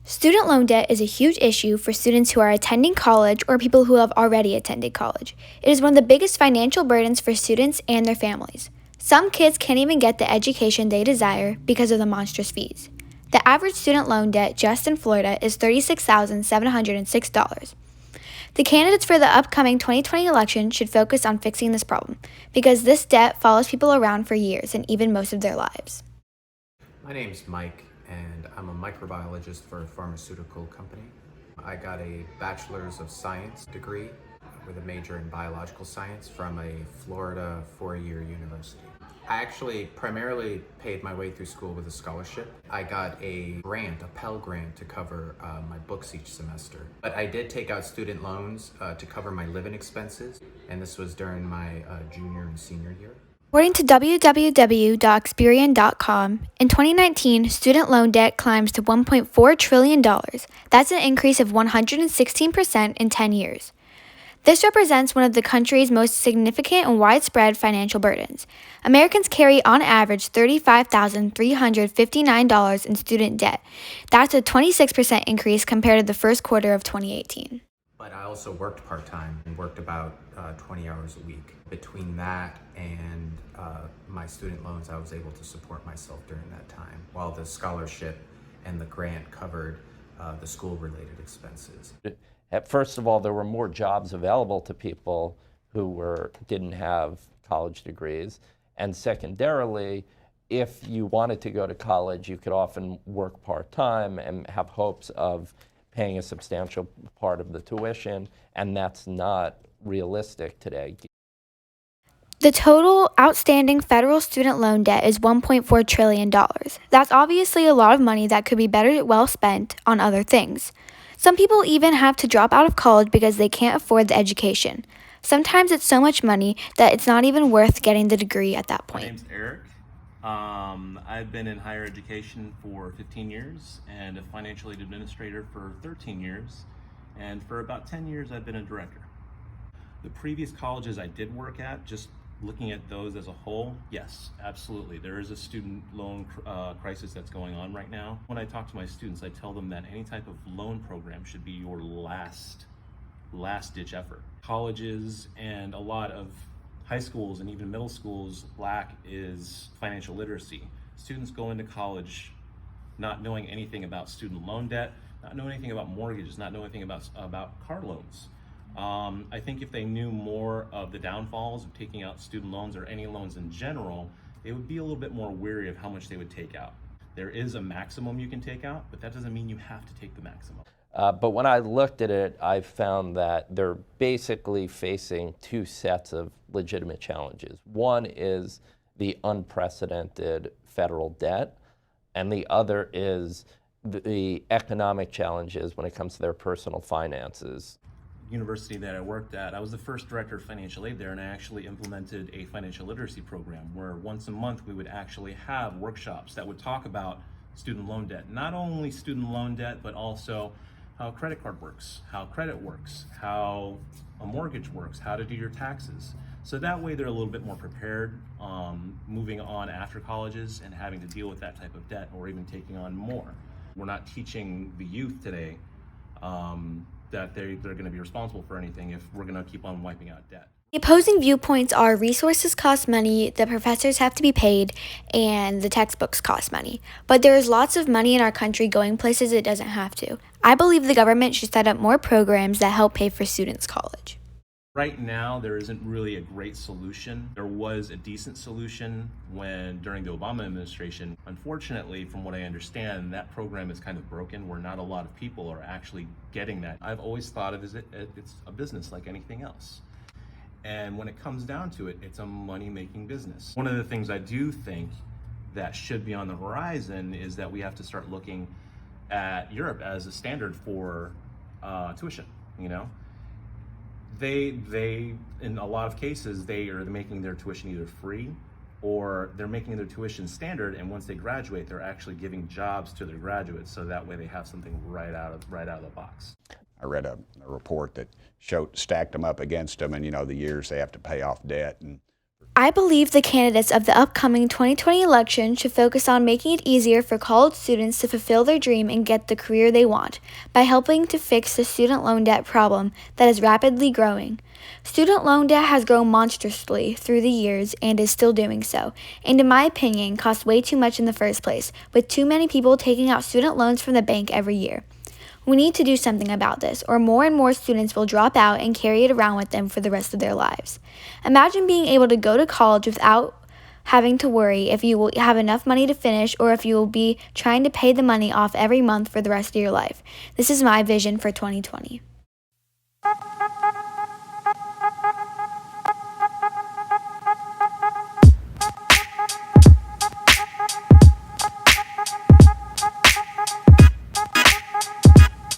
Student loan debt is a huge issue for students who are attending college or people who have already attended college. It is one of the biggest financial burdens for students and their families. Some kids can't even get the education they desire because of the monstrous fees. The average student loan debt just in Florida is $36,706. The candidates for the upcoming 2020 election should focus on fixing this problem because this debt follows people around for years and even most of their lives. My name's Mike, and I'm a microbiologist for a pharmaceutical company. I got a Bachelor's of Science degree with a major in biological science from a Florida four-year university. I actually primarily paid my way through school with a scholarship. I got a grant, a Pell Grant, to cover my books each semester. But I did take out student loans to cover my living expenses, and this was during my junior and senior year. According to www.experian.com, in 2019, student loan debt climbs to $1.4 trillion. That's an increase of 116% in 10 years. This represents one of the country's most significant and widespread financial burdens. Americans carry on average $35,359 in student debt. That's a 26% increase compared to the first quarter of 2018. But I also worked part-time and worked about 20 hours a week. Between that and my student loans, I was able to support myself during that time, while the scholarship and the grant covered the school-related expenses. First of all, there were more jobs available to people who didn't have college degrees. And secondarily, if you wanted to go to college, you could often work part-time and have hopes of paying a substantial part of the tuition, and that's not realistic today. The total outstanding federal student loan debt is $1.4 trillion. That's obviously a lot of money that could be better well spent on other things. Some people even have to drop out of college because they can't afford the education. Sometimes it's so much money that it's not even worth getting the degree at that point. My name's Eric. I've been in higher education for 15 years and a financial aid administrator for 13 years. And for about 10 years, I've been a director. The previous colleges I did work at, just looking at those as a whole, yes, absolutely. There is a student loan crisis that's going on right now. When I talk to my students, I tell them that any type of loan program should be your last ditch effort. Colleges and a lot of high schools and even middle schools lack is financial literacy. Students go into college not knowing anything about student loan debt, not knowing anything about mortgages, not knowing anything about car loans. I think if they knew more of the downfalls of taking out student loans or any loans in general, they would be a little bit more wary of how much they would take out. There is a maximum you can take out, but that doesn't mean you have to take the maximum. But when I looked at it, I found that they're basically facing two sets of legitimate challenges. One is the unprecedented federal debt, and the other is the economic challenges when it comes to their personal finances. University that I worked at, I was the first director of financial aid there, and I actually implemented a financial literacy program where once a month we would actually have workshops that would talk about student loan debt. Not only student loan debt, but also how a credit card works, how credit works, how a mortgage works, how to do your taxes. So that way they're a little bit more prepared moving on after colleges and having to deal with that type of debt or even taking on more. We're not teaching the youth today that they're going to be responsible for anything if we're going to keep on wiping out debt. The opposing viewpoints are resources cost money, the professors have to be paid, and the textbooks cost money. But there is lots of money in our country going places it doesn't have to. I believe the government should set up more programs that help pay for students' college. Right now, there isn't really a great solution. There was a decent solution during the Obama administration. Unfortunately, from what I understand, that program is kind of broken where not a lot of people are actually getting that. I've always thought of it as it's a business like anything else. And when it comes down to it, it's a money-making business. One of the things I do think that should be on the horizon is that we have to start looking at Europe as a standard for tuition, you know? They in a lot of cases, they are making their tuition either free or they're making their tuition standard, and once they graduate, they're actually giving jobs to their graduates, so that way they have something right out of the box. I read a report that stacked them up against them, and the years they have to pay off debt, and for I believe the candidates of the upcoming 2020 election should focus on making it easier for college students to fulfill their dream and get the career they want by helping to fix the student loan debt problem that is rapidly growing. Student loan debt has grown monstrously through the years and is still doing so, and in my opinion, costs way too much in the first place, with too many people taking out student loans from the bank every year. We need to do something about this, or more and more students will drop out and carry it around with them for the rest of their lives. Imagine being able to go to college without having to worry if you will have enough money to finish or if you will be trying to pay the money off every month for the rest of your life. This is my vision for 2020.